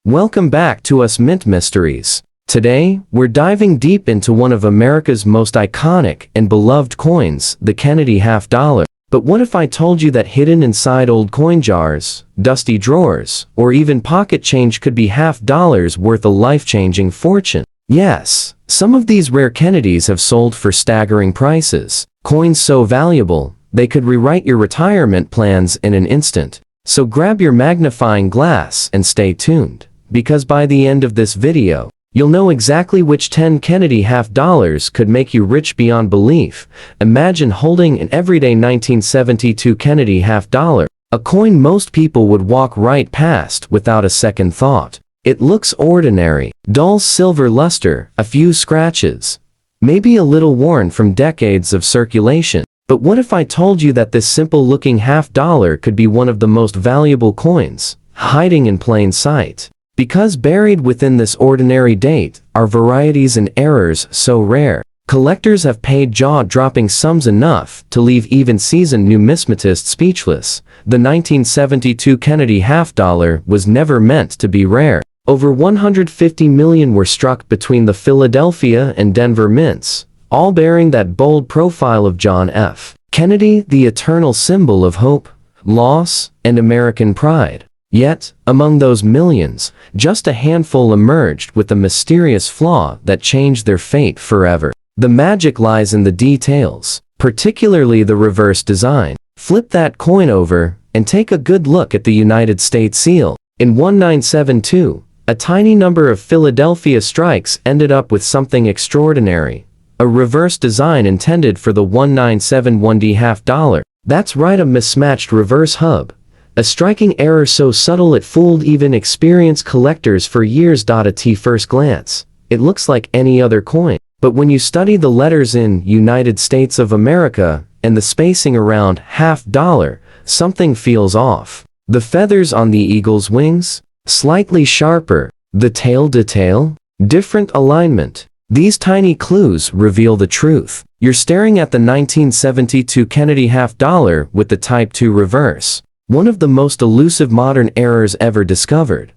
Welcome back to Us Mint Mysteries. Today, we're diving deep into one of America's most iconic and beloved coins, the Kennedy half dollar. But what if I told you that hidden inside old coin jars, dusty drawers, or even pocket change could be half dollars worth a life-changing fortune? Yes, some of these rare Kennedys have sold for staggering prices. Coins so valuable, they could rewrite your retirement plans in an instant. So grab your magnifying glass and stay tuned, because by the end of this video, you'll know exactly which 10 Kennedy half dollars could make you rich beyond belief. Imagine holding an everyday 1972 Kennedy half dollar, a coin most people would walk right past without a second thought. It looks ordinary, dull silver luster, a few scratches, maybe a little worn from decades of circulation. But what if I told you that this simple-looking half dollar could be one of the most valuable coins, hiding in plain sight? Because buried within this ordinary date are varieties and errors so rare, collectors have paid jaw-dropping sums enough to leave even seasoned numismatists speechless. The 1972 Kennedy half dollar was never meant to be rare. Over 150 million were struck between the Philadelphia and Denver mints, all bearing that bold profile of John F. Kennedy, the eternal symbol of hope, loss, and American pride. Yet, among those millions, just a handful emerged with a mysterious flaw that changed their fate forever. The magic lies in the details, particularly the reverse design. Flip that coin over, and take a good look at the United States seal. In 1972, a tiny number of Philadelphia strikes ended up with something extraordinary. A reverse design intended for the 1971D half dollar. That's right, a mismatched reverse hub. A striking error so subtle it fooled even experienced collectors for years. At first glance, it looks like any other coin. But when you study the letters in United States of America and the spacing around half dollar, something feels off. The feathers on the eagle's wings? Slightly sharper. The tail detail? Different alignment. These tiny clues reveal the truth. You're staring at the 1972 Kennedy half dollar with the Type 2 reverse, one of the most elusive modern errors ever discovered.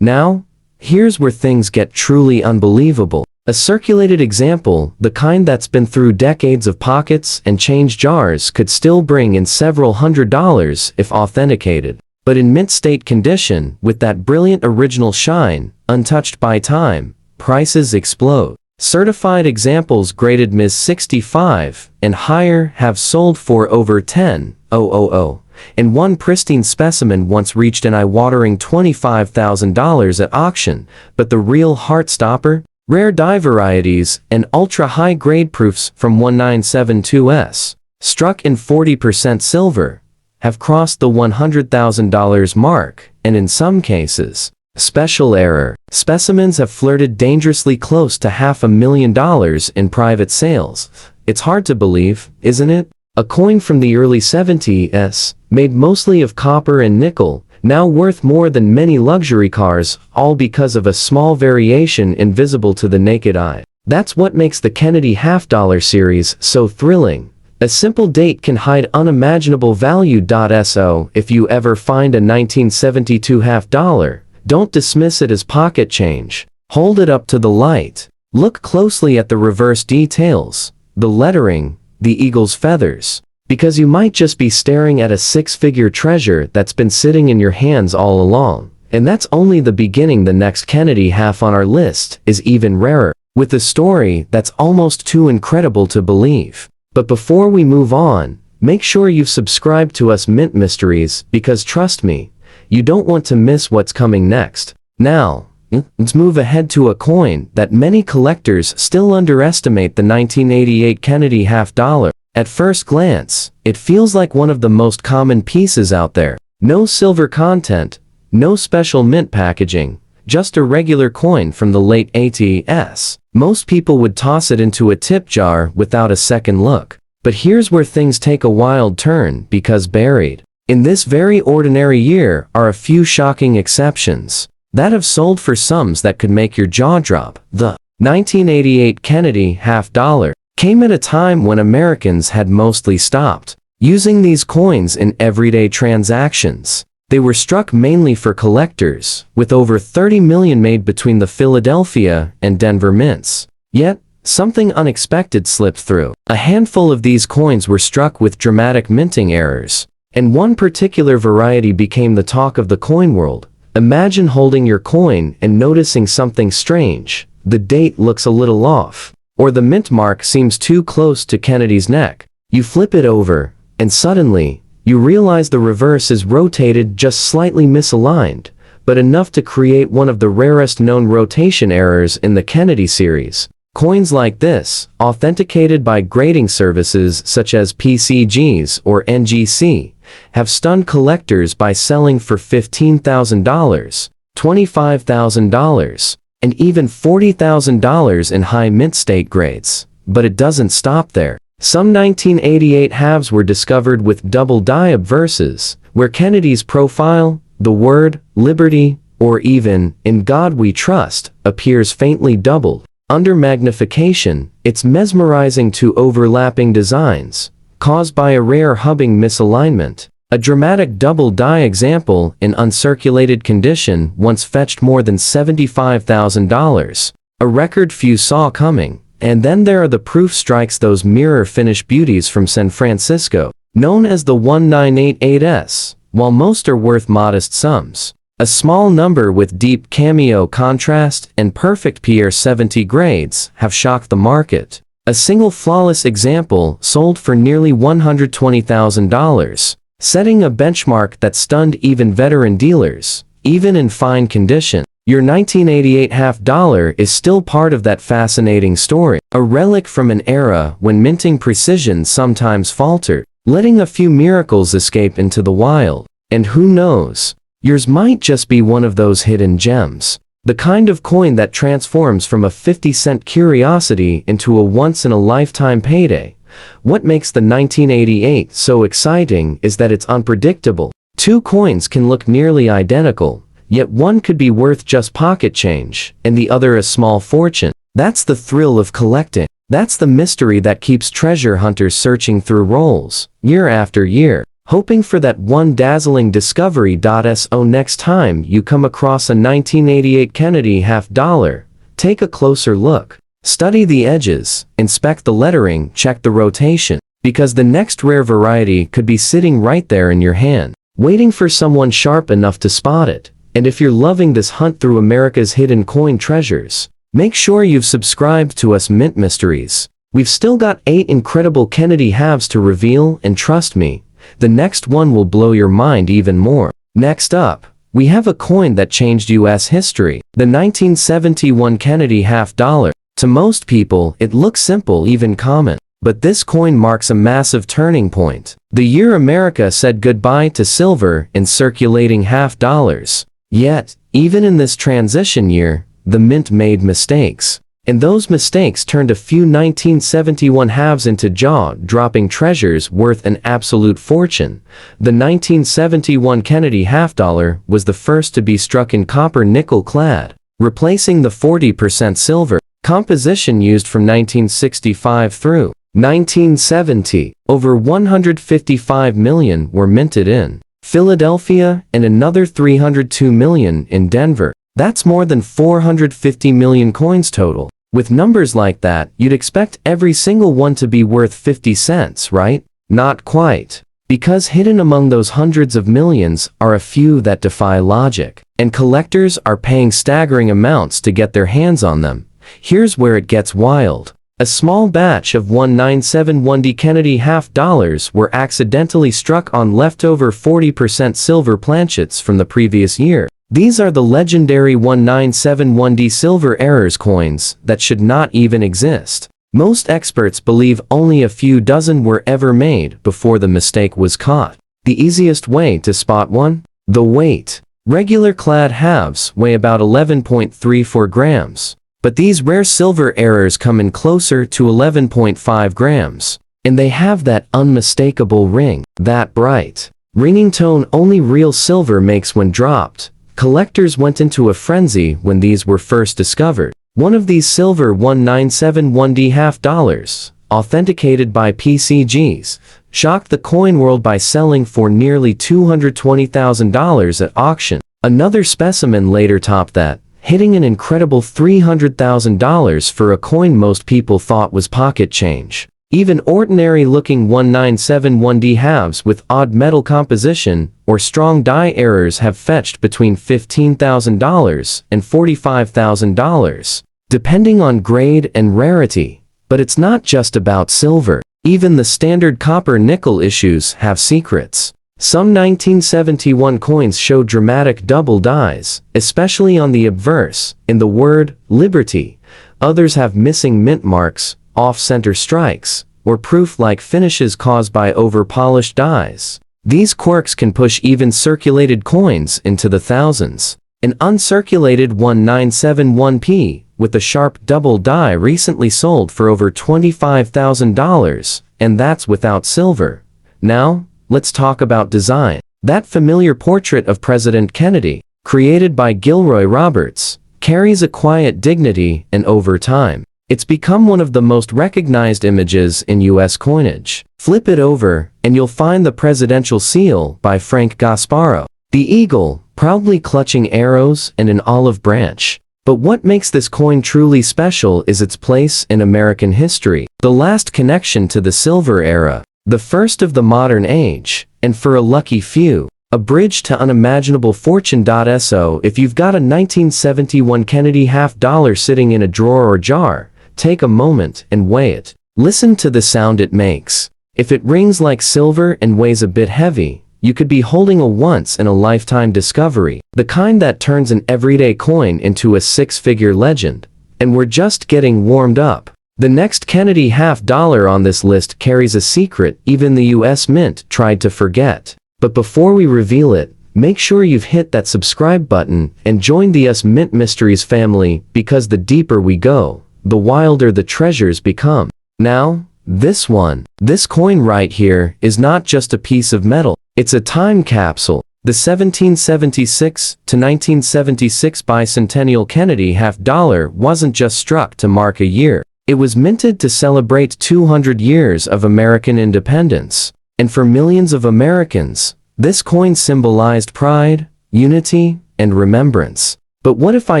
Now, here's where things get truly unbelievable. A circulated example, the kind that's been through decades of pockets and change jars, could still bring in several $100s if authenticated. But in mint state condition, with that brilliant original shine, untouched by time, prices explode. Certified examples graded Ms. 65 and higher have sold for over $10,000, and one pristine specimen once reached an eye-watering $25,000 at auction. But the real heart-stopper? Rare dye varieties and ultra-high-grade proofs from 1972s, struck in 40% silver, have crossed the $100,000 mark, and in some cases, special error specimens have flirted dangerously close to $500,000 in private sales. It's hard to believe, isn't it? A coin from the early 70s, made mostly of copper and nickel, now worth more than many luxury cars, all because of a small variation invisible to the naked eye. That's what makes the Kennedy half dollar series so thrilling. A simple date can hide unimaginable value. So if you ever find a 1972 half dollar, don't dismiss it as pocket change. Hold it up to the light. Look closely at the reverse details, the lettering, the eagle's feathers, because you might just be staring at a six-figure treasure that's been sitting in your hands all along. And that's only the beginning. The next Kennedy half on our list is even rarer, with a story that's almost too incredible to believe. But before we move on, make sure you've subscribed to Us Mint Mysteries, because trust me, you don't want to miss what's coming next. Now, let's move ahead to a coin that many collectors still underestimate, the 1988 Kennedy half dollar. At first glance, it feels like one of the most common pieces out there. No silver content, no special mint packaging, just a regular coin from the late 80s. Most people would toss it into a tip jar without a second look. But here's where things take a wild turn, because buried in this very ordinary year are a few shocking exceptions that have sold for sums that could make your jaw drop. The 1988 Kennedy half dollar came at a time when Americans had mostly stopped using these coins in everyday transactions. They were struck mainly for collectors, with over 30 million made between the Philadelphia and Denver mints. Yet, something unexpected slipped through. A handful of these coins were struck with dramatic minting errors, and one particular variety became the talk of the coin world. Imagine holding your coin and noticing something strange. The date looks a little off, or the mint mark seems too close to Kennedy's neck. You flip it over, and suddenly, you realize the reverse is rotated just slightly misaligned, but enough to create one of the rarest known rotation errors in the Kennedy series. Coins like this, authenticated by grading services such as PCGs or NGC, have stunned collectors by selling for $15,000, $25,000, and even $40,000 in high mint state grades. But it doesn't stop there. Some 1988 halves were discovered with double die obverses, where Kennedy's profile, the word, liberty, or even, in God we trust, appears faintly doubled. Under magnification, it's mesmerizing to overlapping designs, caused by a rare hubbing misalignment. A dramatic double die example in uncirculated condition once fetched more than $75,000, a record few saw coming. And then there are the proof strikes, those mirror finish beauties from San Francisco, known as the 1988s, while most are worth modest sums. A small number with deep cameo contrast and perfect PR70 grades have shocked the market. A single flawless example sold for nearly $120,000, setting a benchmark that stunned even veteran dealers, even in fine condition. Your 1988 half dollar is still part of that fascinating story, a relic from an era when minting precision sometimes faltered, letting a few miracles escape into the wild. And who knows, yours might just be one of those hidden gems. The kind of coin that transforms from a 50-cent curiosity into a once-in-a-lifetime payday. What makes the 1988 so exciting is that it's unpredictable. Two coins can look nearly identical, yet one could be worth just pocket change, and the other a small fortune. That's the thrill of collecting. That's the mystery that keeps treasure hunters searching through rolls, year after year, hoping for that one dazzling discovery. So next time you come across a 1988 Kennedy half dollar, take a closer look. Study the edges, inspect the lettering, check the rotation, because the next rare variety could be sitting right there in your hand, waiting for someone sharp enough to spot it. And if you're loving this hunt through America's hidden coin treasures, make sure you've subscribed to us Mint Mysteries. We've still got 8 incredible Kennedy halves to reveal, and trust me, the next one will blow your mind even more. Next up, we have a coin that changed U.S. history, the 1971 Kennedy half dollar. To most people, it looks simple, even common. But this coin marks a massive turning point. The year America said goodbye to silver in circulating half dollars. Yet, even in this transition year, the mint made mistakes. And those mistakes turned a few 1971 halves into jaw-dropping treasures worth an absolute fortune. The 1971 Kennedy half dollar was the first to be struck in copper nickel clad, replacing the 40% silver composition used from 1965 through 1970. Over 155 million were minted in Philadelphia and another 302 million in Denver. That's more than 450 million coins total. With numbers like that, you'd expect every single one to be worth 50 cents, right? Not quite. Because hidden among those hundreds of millions are a few that defy logic, and collectors are paying staggering amounts to get their hands on them. Here's where it gets wild. A small batch of 1971D Kennedy half dollars were accidentally struck on leftover 40% silver planchets from the previous year. These are the legendary 1971D silver errors coins that should not even exist. Most experts believe only a few dozen were ever made before the mistake was caught. The easiest way to spot one? The weight. Regular clad halves weigh about 11.34 grams. But these rare silver errors come in closer to 11.5 grams. And they have that unmistakable ring, that bright, ringing tone only real silver makes when dropped. Collectors went into a frenzy when these were first discovered. One of these silver 1971D half dollars, authenticated by PCGs, shocked the coin world by selling for nearly $220,000 at auction. Another specimen later topped that, hitting an incredible $300,000 for a coin most people thought was pocket change. Even ordinary-looking 1971D halves with odd metal composition or strong die errors have fetched between $15,000 and $45,000, depending on grade and rarity. But it's not just about silver. Even the standard copper-nickel issues have secrets. Some 1971 coins show dramatic double dies, especially on the obverse, in the word Liberty. Others have missing mint marks, off-center strikes, or proof-like finishes caused by over-polished dies. These quirks can push even circulated coins into the thousands. An uncirculated 1971P with a sharp double die recently sold for over $25,000, and that's without silver. Now, let's talk about design. That familiar portrait of President Kennedy, created by Gilroy Roberts, carries a quiet dignity, and over time, it's become one of the most recognized images in U.S. coinage. Flip it over, and you'll find the presidential seal by Frank Gasparro. The eagle, proudly clutching arrows and an olive branch. But what makes this coin truly special is its place in American history, the last connection to the silver era, the first of the modern age, and for a lucky few, a bridge to unimaginable fortune. So if you've got a 1971 Kennedy $50 sitting in a drawer or jar, take a moment and weigh it. Listen to the sound it makes. If it rings like silver and weighs a bit heavy, you could be holding a once-in-a-lifetime discovery, the kind that turns an everyday coin into a six-figure legend. And we're just getting warmed up. The next Kennedy $50 on this list carries a secret even the US Mint tried to forget. But before we reveal it, make sure you've hit that subscribe button and join the US Mint Mysteries family, because the deeper we go, the wilder the treasures become. Now, this coin right here is not just a piece of metal. It's a time capsule. The 1776 to 1976 bicentennial Kennedy $50 wasn't just struck to mark a year. It was minted to celebrate 200 years of American independence. And for millions of Americans, this coin symbolized pride, unity, and remembrance. But what if I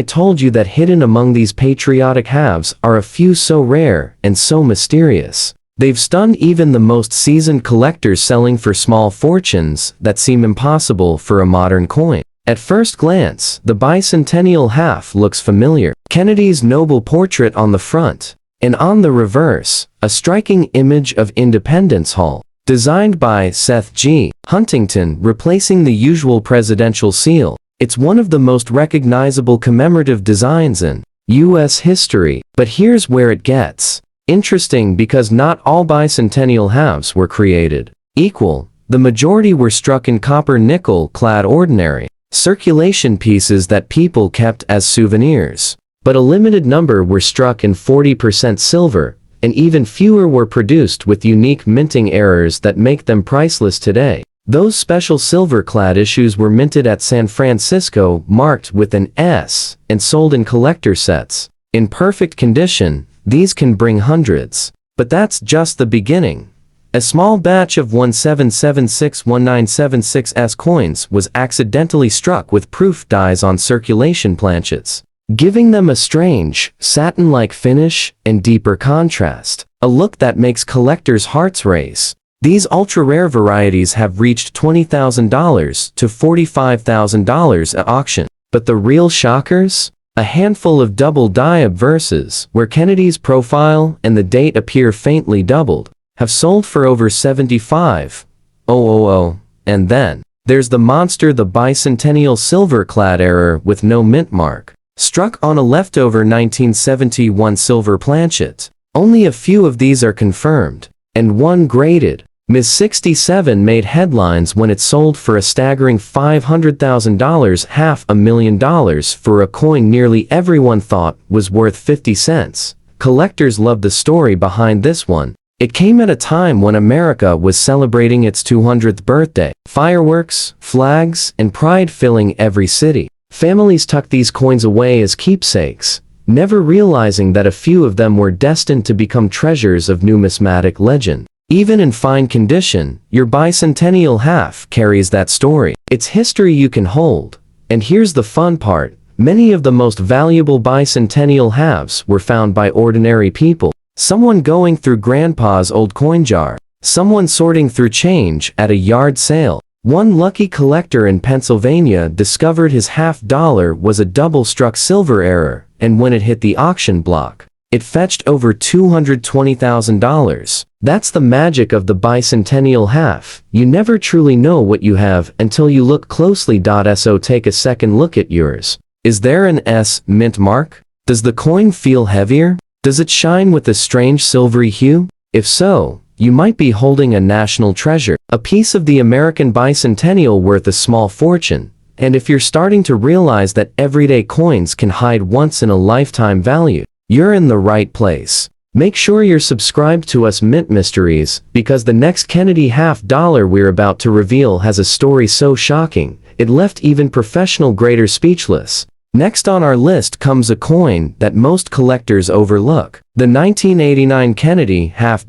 told you that hidden among these patriotic halves are a few so rare and so mysterious? They've stunned even the most seasoned collectors, selling for small fortunes that seem impossible for a modern coin. At first glance, the bicentennial half looks familiar. Kennedy's noble portrait on the front, and on the reverse, a striking image of Independence Hall, designed by Seth G. Huntington, replacing the usual presidential seal. It's one of the most recognizable commemorative designs in U.S. history. But here's where it gets interesting, because not all bicentennial halves were created equal. The majority were struck in copper-nickel clad ordinary circulation pieces that people kept as souvenirs. But a limited number were struck in 40% silver, and even fewer were produced with unique minting errors that make them priceless today. Those special silver-clad issues were minted at San Francisco, marked with an S, and sold in collector sets. In perfect condition, these can bring hundreds. But that's just the beginning. A small batch of 1776-1976S coins was accidentally struck with proof dies on circulation planchets, giving them a strange, satin-like finish and deeper contrast, a look that makes collectors' hearts race. These ultra-rare varieties have reached $20,000 to $45,000 at auction. But the real shockers? A handful of double die obverses, where Kennedy's profile and the date appear faintly doubled, have sold for over $75,000. And then, there's the monster, the bicentennial silver-clad error with no mint mark, struck on a leftover 1971 silver planchet. Only a few of these are confirmed, and one graded. Ms. 67 made headlines when it sold for a staggering $500,000, $500,000 for a coin nearly everyone thought was worth 50 cents. Collectors love the story behind this one. It came at a time when America was celebrating its 200th birthday. Fireworks, flags, and pride filling every city. Families tucked these coins away as keepsakes, never realizing that a few of them were destined to become treasures of numismatic legend. Even in fine condition, your bicentennial half carries that story. It's history you can hold. And here's the fun part. Many of the most valuable bicentennial halves were found by ordinary people. Someone going through grandpa's old coin jar. Someone sorting through change at a yard sale. One lucky collector in Pennsylvania discovered his $half was a double-struck silver error, and when it hit the auction block, it fetched over $220,000. That's the magic of the bicentennial half. You never truly know what you have until you look closely. So take a second look at yours. Is there an S mint mark? Does the coin feel heavier? Does it shine with a strange silvery hue? If so, you might be holding a national treasure, a piece of the American bicentennial worth a small fortune. And if you're starting to realize that everyday coins can hide once-in-a-lifetime value, you're in the right place. Make sure you're subscribed to us Mint Mysteries, because the next Kennedy $half we're about to reveal has a story so shocking, it left even professional graders speechless. Next on our list comes a coin that most collectors overlook, the 1989 Kennedy $half.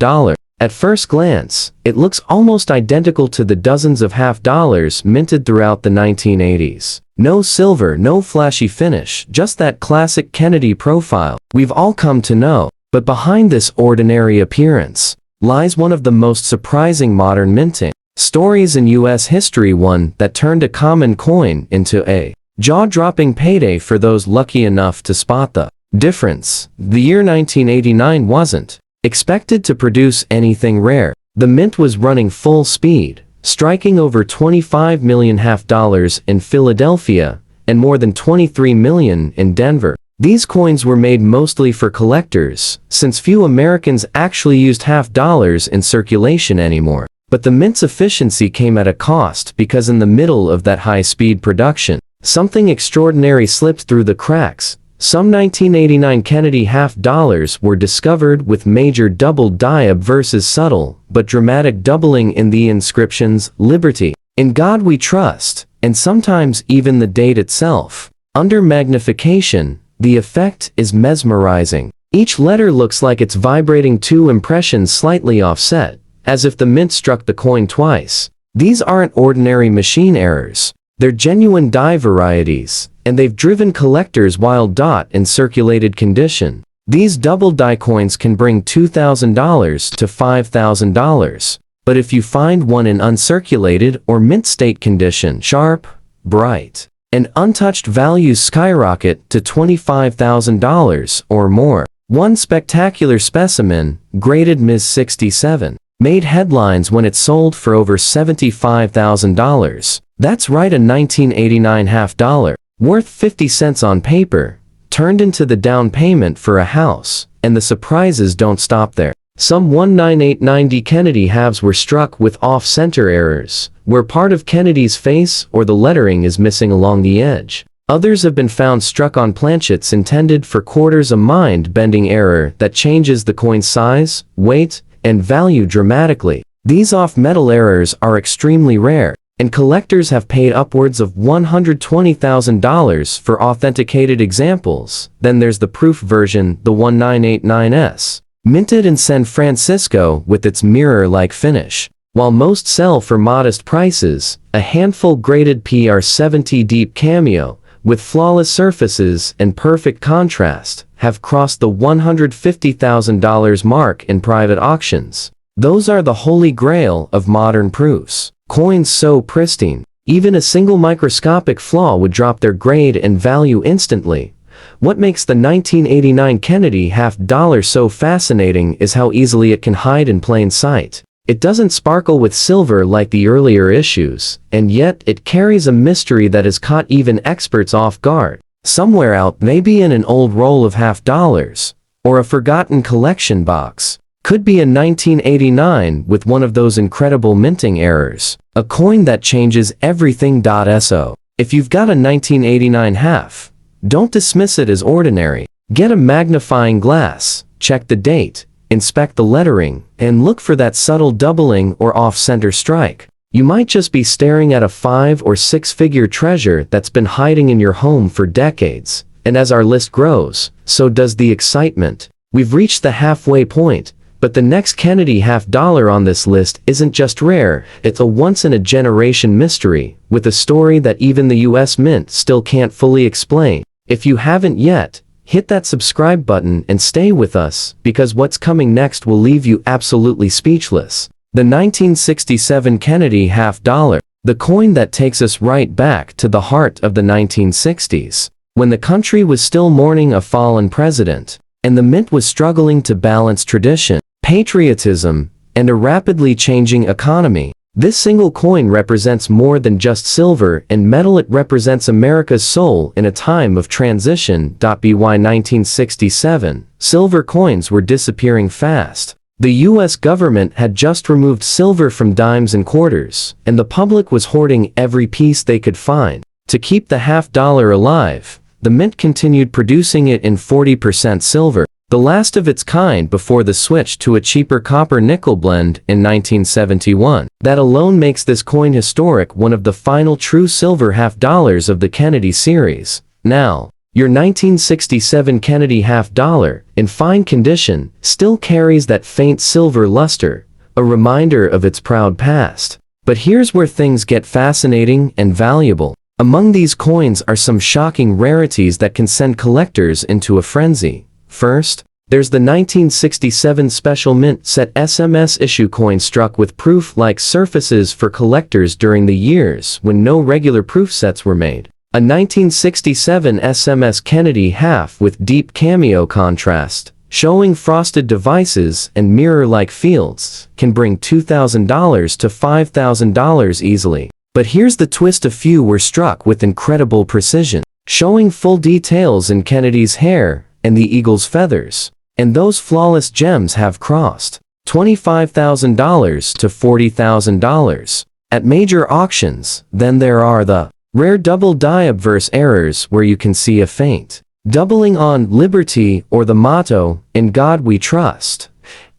At first glance, it looks almost identical to the dozens of $half minted throughout the 1980s. No silver, no flashy finish, just that classic Kennedy profile we've all come to know. But behind this ordinary appearance lies one of the most surprising modern minting stories in U.S. history, one that turned a common coin into a jaw-dropping payday for those lucky enough to spot the difference. The year 1989 wasn't expected to produce anything rare. The mint was running full speed, striking over $25 million $half in Philadelphia and more than $23 million in Denver. These coins were made mostly for collectors, since few Americans actually used $half in circulation anymore. But the mint's efficiency came at a cost, because in the middle of that high-speed production, something extraordinary slipped through the cracks. Some 1989 Kennedy $half were discovered with major doubled diab versus subtle but dramatic doubling in the inscriptions, "Liberty, in God we trust," and sometimes even the date itself. Under magnification, the effect is mesmerizing. Each letter looks like it's vibrating, two impressions slightly offset, as if the mint struck the coin twice. These aren't ordinary machine errors. They're genuine die varieties, and they've driven collectors wild. In circulated condition, these double die coins can bring $2,000 to $5,000. But if you find one in uncirculated or mint state condition, sharp, bright, and untouched, values skyrocket to $25,000 or more. One spectacular specimen, graded Ms. 67, made headlines when it sold for over $75,000. That's right, a 1989 $half, worth 50 cents on paper, turned into the down payment for a house. And the surprises don't stop there. Some 1989 Kennedy halves were struck with off-center errors, where part of Kennedy's face or the lettering is missing along the edge. Others have been found struck on planchets intended for quarters, a mind-bending error that changes the coin's size, weight, and value dramatically. These off-metal errors are extremely rare, and collectors have paid upwards of $120,000 for authenticated examples. Then there's the proof version, the 1989s. Minted in San Francisco with its mirror-like finish. While most sell for modest prices, a handful graded PR70 Deep Cameo, with flawless surfaces and perfect contrast, have crossed the $150,000 mark in private auctions. Those are the holy grail of modern proofs. Coins so pristine, even a single microscopic flaw would drop their grade and value instantly. What makes the 1989 Kennedy $half so fascinating is how easily it can hide in plain sight. It doesn't sparkle with silver like the earlier issues, and yet it carries a mystery that has caught even experts off guard. Somewhere out, maybe in an old roll of $half, or a forgotten collection box, could be a 1989 with one of those incredible minting errors. A coin that changes everything. So, if you've got a 1989 half, don't dismiss it as ordinary. Get a magnifying glass, check the date, inspect the lettering, and look for that subtle doubling or off-center strike. You might just be staring at a 5- or 6-figure treasure that's been hiding in your home for decades. And as our list grows, so does the excitement. We've reached the halfway point. But the next Kennedy half-dollar on this list isn't just rare, it's a once-in-a-generation mystery, with a story that even the US Mint still can't fully explain. If you haven't yet, hit that subscribe button and stay with us, because what's coming next will leave you absolutely speechless. The 1967 Kennedy half-dollar, the coin that takes us right back to the heart of the 1960s, when the country was still mourning a fallen president, and the mint was struggling to balance tradition, patriotism, and a rapidly changing economy. This single coin represents more than just silver and metal, it represents America's soul in a time of transition. By 1967, silver coins were disappearing fast. The US government had just removed silver from dimes and quarters, and the public was hoarding every piece they could find. To keep the half-dollar alive, the mint continued producing it in 40% silver, the last of its kind before the switch to a cheaper copper-nickel blend in 1971. That alone makes this coin historic, one of the final true silver half-dollars of the Kennedy series. Now, your 1967 Kennedy half-dollar, in fine condition, still carries that faint silver luster, a reminder of its proud past. But here's where things get fascinating and valuable. Among these coins are some shocking rarities that can send collectors into a frenzy. First, there's the 1967 Special Mint Set SMS issue coin struck with proof-like surfaces for collectors during the years when no regular proof sets were made. A 1967 SMS Kennedy half with deep cameo contrast, showing frosted devices and mirror-like fields, can bring $2,000 to $5,000 easily. But here's the twist: a few were struck with incredible precision, showing full details in Kennedy's hair and the eagle's feathers. And those flawless gems have crossed $25,000 to $40,000 at major auctions. Then there are the rare double die obverse errors, where you can see a faint doubling on liberty or the motto, "In God We Trust."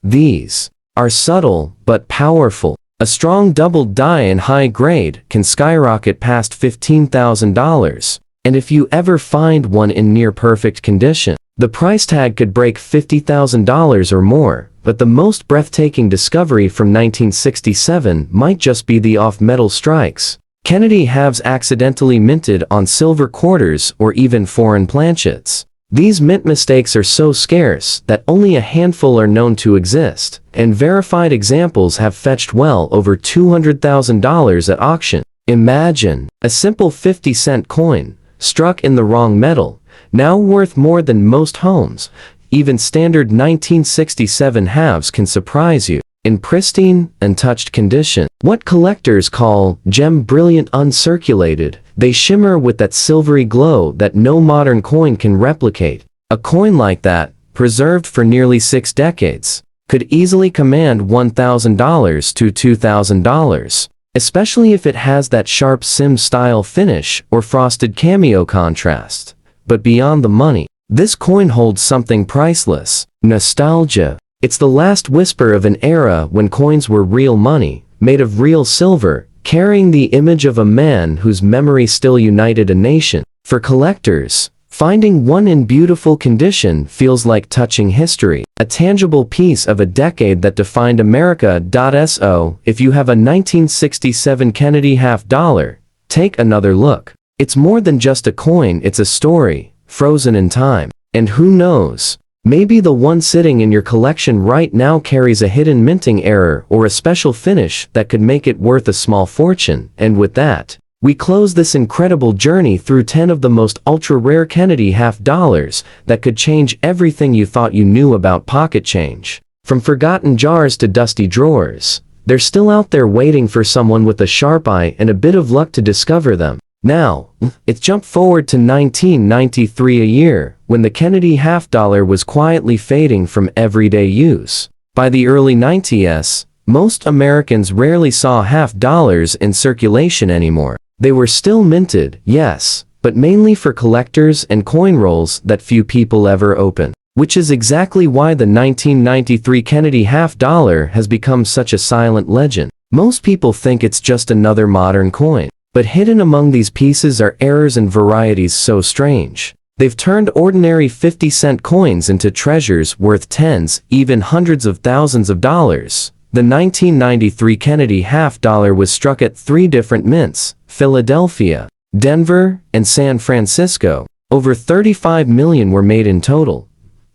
These are subtle but powerful. A strong double die in high grade can skyrocket past $15,000. And if you ever find one in near perfect condition, the price tag could break $50,000 or more. But the most breathtaking discovery from 1967 might just be the off-metal strikes. Kennedy halves accidentally minted on silver quarters or even foreign planchets. These mint mistakes are so scarce that only a handful are known to exist, and verified examples have fetched well over $200,000 at auction. Imagine a simple 50-cent coin, struck in the wrong metal, now worth more than most homes. Even standard 1967 halves can surprise you. In pristine, untouched condition, what collectors call gem brilliant uncirculated, they shimmer with that silvery glow that no modern coin can replicate. A coin like that, preserved for nearly 6 decades, could easily command $1,000 to $2,000, especially if it has that sharp sim-style finish or frosted cameo contrast. But beyond the money, this coin holds something priceless: nostalgia. It's the last whisper of an era when coins were real money, made of real silver, carrying the image of a man whose memory still united a nation. For collectors, finding one in beautiful condition feels like touching history, a tangible piece of a decade that defined America. So, if you have a 1967 Kennedy half-dollar, take another look. It's more than just a coin, it's a story, frozen in time. And who knows? Maybe the one sitting in your collection right now carries a hidden minting error or a special finish that could make it worth a small fortune. And with that, we close this incredible journey through 10 of the most ultra-rare Kennedy half-dollars that could change everything you thought you knew about pocket change. From forgotten jars to dusty drawers, they're still out there waiting for someone with a sharp eye and a bit of luck to discover them. Now, it's jump forward to 1993, a year when the Kennedy half-dollar was quietly fading from everyday use. By the early 90s, most Americans rarely saw half-dollars in circulation anymore. They were still minted, yes, but mainly for collectors and coin rolls that few people ever open. Which is exactly why the 1993 Kennedy half-dollar has become such a silent legend. Most people think it's just another modern coin. But hidden among these pieces are errors and varieties so strange They've turned ordinary 50-cent coins into treasures worth tens, even hundreds of thousands of dollars. The 1993 Kennedy half-dollar was struck at 3 different mints: Philadelphia, Denver, and San Francisco. Over 35 million were made in total,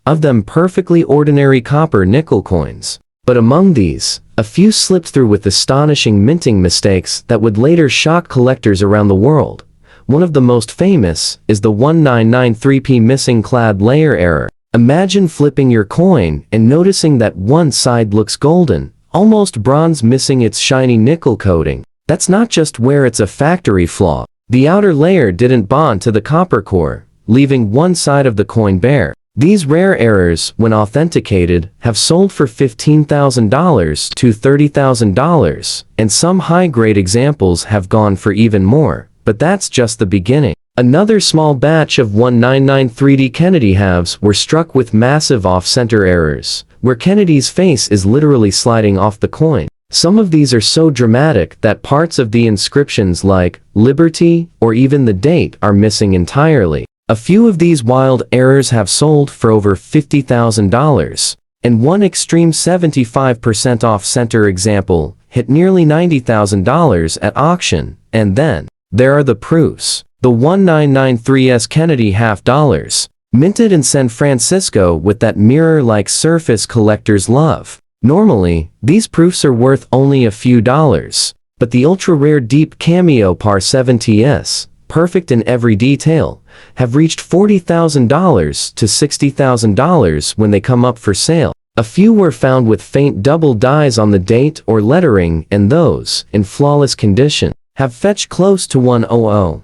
of them perfectly ordinary copper-nickel coins. But among these, a few slipped through with astonishing minting mistakes that would later shock collectors around the world. One of the most famous is the 1993p missing clad layer error. Imagine flipping your coin and noticing that one side looks golden, almost bronze, missing its shiny nickel coating. That's not just where it's a factory flaw. The outer layer didn't bond to the copper core, leaving one side of the coin bare. These rare errors, when authenticated, have sold for $15,000 to $30,000, and some high-grade examples have gone for even more. But that's just the beginning. Another small batch of 1993D Kennedy halves were struck with massive off-center errors, where Kennedy's face is literally sliding off the coin. Some of these are so dramatic that parts of the inscriptions like Liberty or even the date are missing entirely. A few of these wild errors have sold for over $50,000, and one extreme 75% off-center example hit nearly $90,000 at auction. And then there are the proofs. The 1993's Kennedy half-dollars, minted in San Francisco with that mirror-like surface collectors love. Normally, these proofs are worth only a few dollars, but the ultra-rare deep cameo par 70s, perfect in every detail, have reached $40,000 to $60,000 when they come up for sale. A few were found with faint double dyes on the date or lettering, and those, in flawless condition, have fetched close to $100,000.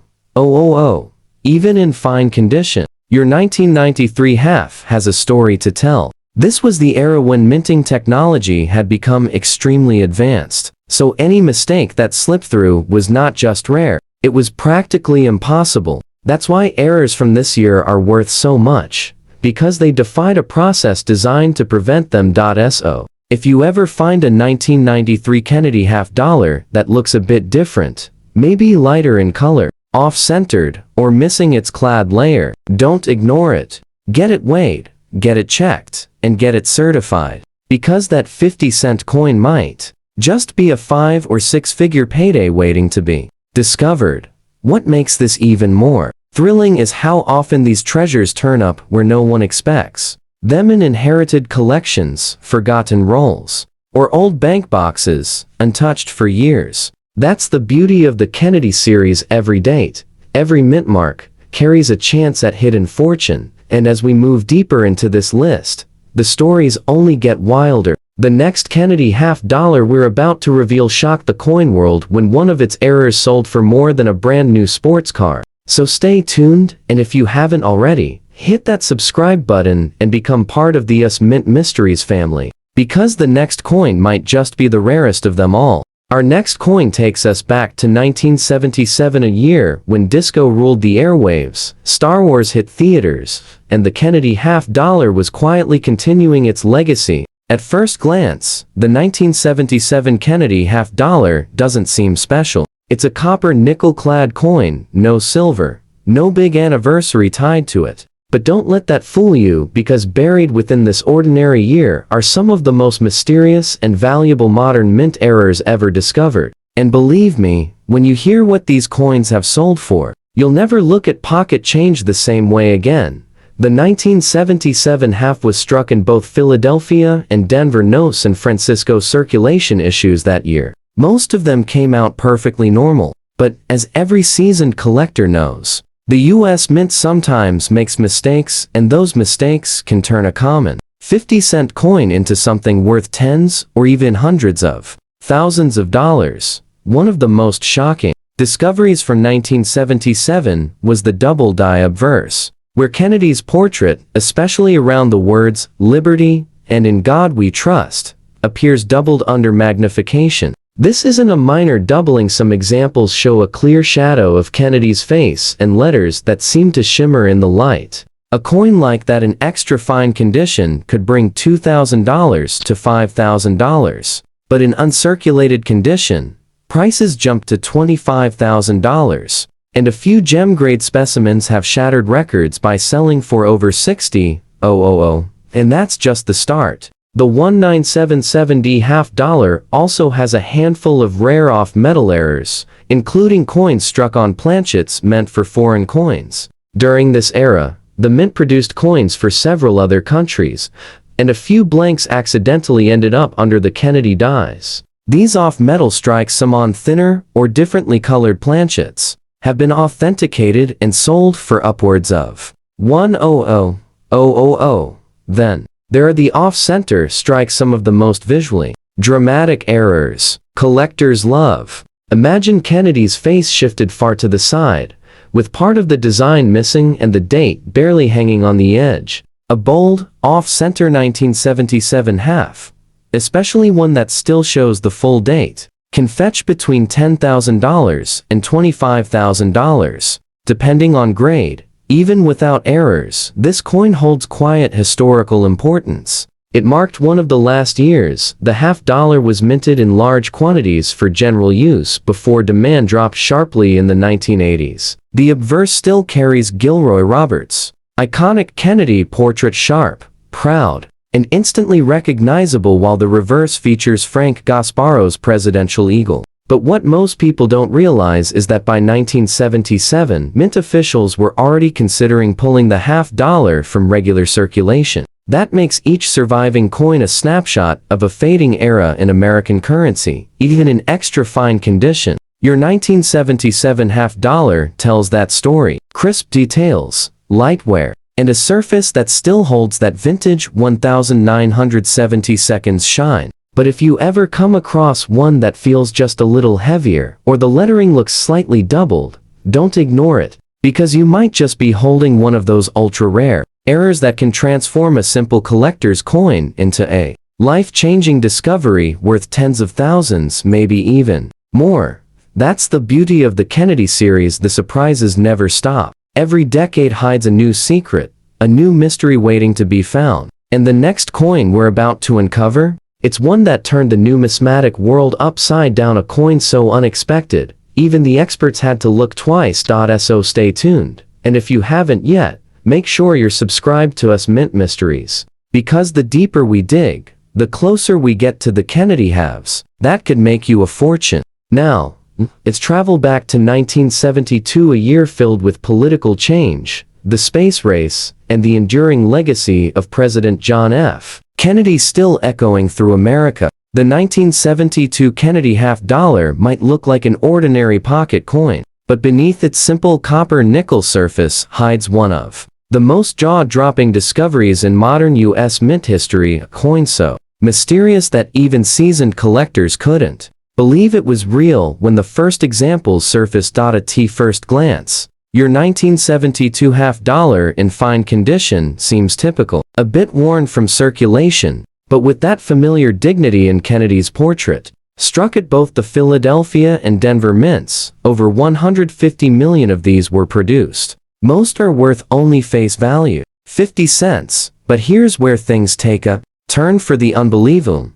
Even in fine condition, your 1993 half has a story to tell. This was the era when minting technology had become extremely advanced, so any mistake that slipped through was not just rare, it was practically impossible. That's why errors from this year are worth so much, because they defied a process designed to prevent them. So, if you ever find a 1993 Kennedy half-dollar that looks a bit different, maybe lighter in color, off-centered, or missing its clad layer, don't ignore it. Get it weighed, get it checked, and get it certified. Because that 50-cent coin might just be a 5- or 6-figure payday waiting to be discovered. What makes this even more thrilling is how often these treasures turn up where no one expects them: in inherited collections, forgotten rolls, or old bank boxes, untouched for years. That's the beauty of the Kennedy series. Every date, every mint mark, carries a chance at hidden fortune, and as we move deeper into this list, the stories only get wilder. The next Kennedy half-dollar we're about to reveal shocked the coin world when one of its errors sold for more than a brand new sports car. So stay tuned, and if you haven't already, hit that subscribe button and become part of the Us Mint Mysteries family, because the next coin might just be the rarest of them all. Our next coin takes us back to 1977, a year when disco ruled the airwaves, Star Wars hit theaters, and the Kennedy half-dollar was quietly continuing its legacy. At first glance, the 1977 Kennedy half-dollar doesn't seem special. It's a copper nickel-clad coin, no silver, no big anniversary tied to it. But don't let that fool you, because buried within this ordinary year are some of the most mysterious and valuable modern mint errors ever discovered. And believe me, when you hear what these coins have sold for, you'll never look at pocket change the same way again. The 1977 half was struck in both Philadelphia and Denver. No San Francisco circulation issues that year. Most of them came out perfectly normal, but as every seasoned collector knows, the U.S. Mint sometimes makes mistakes, and those mistakes can turn a common 50-cent coin into something worth tens or even hundreds of thousands of dollars. One of the most shocking discoveries from 1977 was the double die obverse, where Kennedy's portrait, especially around the words "Liberty" and "In God We Trust," appears doubled under magnification. This isn't a minor doubling. Some examples show a clear shadow of Kennedy's face and letters that seem to shimmer in the light. A coin like that in extra fine condition could bring $2,000 to $5,000, but in uncirculated condition, prices jump to $25,000. And a few gem-grade specimens have shattered records by selling for over $60,000, and that's just the start. The 1977D half dollar also has a handful of rare off-metal errors, including coins struck on planchets meant for foreign coins. During this era, the mint produced coins for several other countries, and a few blanks accidentally ended up under the Kennedy dies. These off-metal strikes, some on thinner or differently colored planchets, have been authenticated and sold for upwards of $100,000. Then, there are the off-center strikes, some of the most visually dramatic errors collectors love. Imagine Kennedy's face shifted far to the side, with part of the design missing and the date barely hanging on the edge. A bold, off-center 1977 half, especially one that still shows the full date, can fetch between $10,000 and $25,000, depending on grade. Even without errors, this coin holds quiet historical importance. It marked one of the last years the half dollar was minted in large quantities for general use before demand dropped sharply in the 1980s. The obverse still carries Gilroy Roberts' iconic Kennedy portrait, sharp, proud, and instantly recognizable, while the reverse features Frank Gasparo's presidential eagle. But what most people don't realize is that by 1977, mint officials were already considering pulling the half dollar from regular circulation. That makes each surviving coin a snapshot of a fading era in American currency, even in extra fine condition. Your 1977 half dollar tells that story. Crisp details, light wear, and a surface that still holds that vintage 1970 seconds shine. But if you ever come across one that feels just a little heavier, or the lettering looks slightly doubled, don't ignore it, because you might just be holding one of those ultra-rare errors that can transform a simple collector's coin into a life-changing discovery worth tens of thousands, maybe even more. That's the beauty of the Kennedy series. The surprises never stop. Every decade hides a new secret, a new mystery waiting to be found. And the next coin we're about to uncover? It's one that turned the numismatic world upside down, a coin so unexpected, even the experts had to look twice. So stay tuned. And if you haven't yet, make sure you're subscribed to us Mint Mysteries. Because the deeper we dig, the closer we get to the Kennedy halves that could make you a fortune. Now, it's travel back to 1972, a year filled with political change, the space race, and the enduring legacy of President John F. Kennedy still echoing through America. The 1972 Kennedy half dollar might look like an ordinary pocket coin, but beneath its simple copper-nickel surface hides one of the most jaw-dropping discoveries in modern U.S. mint history, a coin so mysterious that even seasoned collectors couldn't believe it was real when the first examples surfaced. At first glance, your 1972 half dollar in fine condition seems typical, a bit worn from circulation, but with that familiar dignity in Kennedy's portrait. Struck at both the Philadelphia and Denver mints, over 150 million of these were produced. Most are worth only face value, 50 cents, but here's where things take a turn for the unbelievable.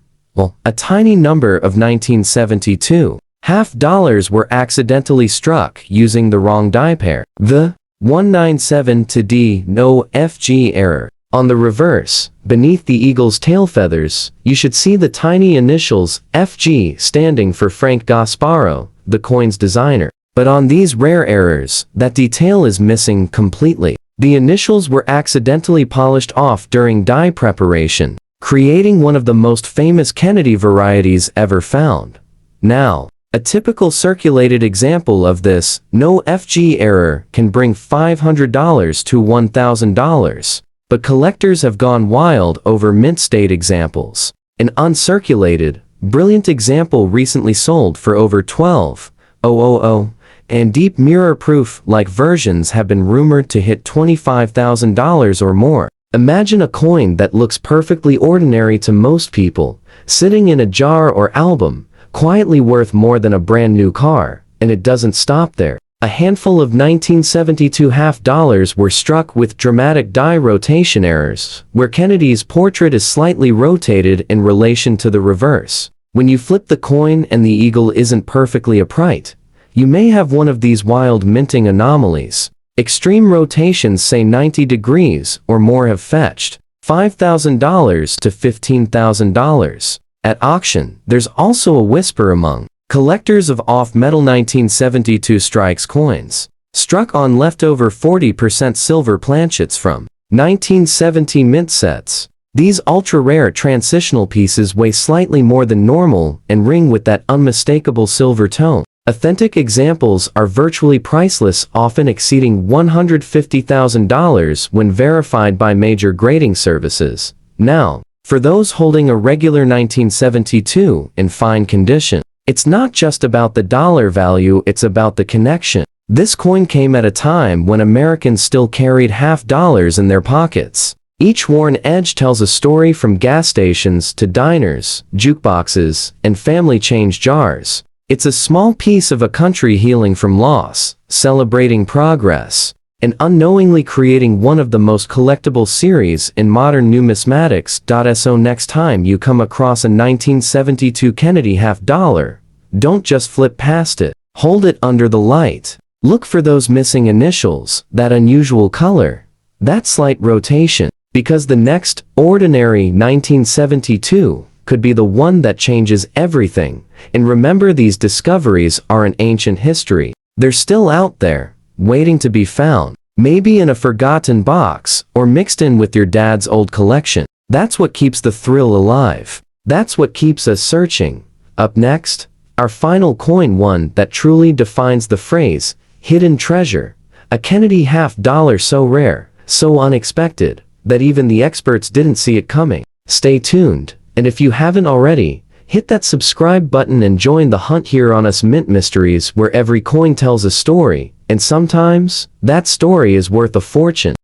A tiny number of 1972 half dollars were accidentally struck using the wrong die pair. The 197D no FG error. On the reverse, beneath the eagle's tail feathers, you should see the tiny initials FG standing for Frank Gasparo, the coin's designer. But on these rare errors, that detail is missing completely. The initials were accidentally polished off during die preparation, creating one of the most famous Kennedy varieties ever found. Now, a typical circulated example of this no FG error can bring $500 to $1,000, but collectors have gone wild over mint state examples. An uncirculated, brilliant example recently sold for over $12,000, and deep mirror-proof like versions have been rumored to hit $25,000 or more. Imagine a coin that looks perfectly ordinary to most people, sitting in a jar or album, quietly worth more than a brand new car, and it doesn't stop there. A handful of 1972 half dollars were struck with dramatic die rotation errors, where Kennedy's portrait is slightly rotated in relation to the reverse. When you flip the coin and the eagle isn't perfectly upright, You may have one of these wild minting anomalies. Extreme rotations say 90 degrees or more have fetched $5,000 to $15,000. At auction, there's also a whisper among collectors of off-metal 1972 strikes coins, struck on leftover 40% silver planchets from 1970 mint sets. These ultra-rare transitional pieces weigh slightly more than normal and ring with that unmistakable silver tone. Authentic examples are virtually priceless, often exceeding $150,000 when verified by major grading services. Now, for those holding a regular 1972 in fine condition, it's not just about the dollar value, it's about the connection. This coin came at a time when Americans still carried half dollars in their pockets. Each worn edge tells a story, from gas stations to diners, jukeboxes, and family change jars. It's a small piece of a country healing from loss, celebrating progress, and unknowingly creating one of the most collectible series in modern numismatics. So next time you come across a 1972 Kennedy half dollar, don't just flip past it. Hold it under the light. Look for those missing initials, that unusual color, that slight rotation, because the next ordinary 1972 could be the one that changes everything. And remember, these discoveries are an ancient history. They're still out there, waiting to be found, maybe in a forgotten box, or mixed in with your dad's old collection. That's what keeps the thrill alive. That's what keeps us searching. Up next, our final coin, one that truly defines the phrase, hidden treasure. A Kennedy half dollar so rare, so unexpected, that even the experts didn't see it coming. Stay tuned, and if you haven't already, hit that subscribe button and join the hunt here on Us Mint Mysteries, where every coin tells a story, and sometimes, that story is worth a fortune.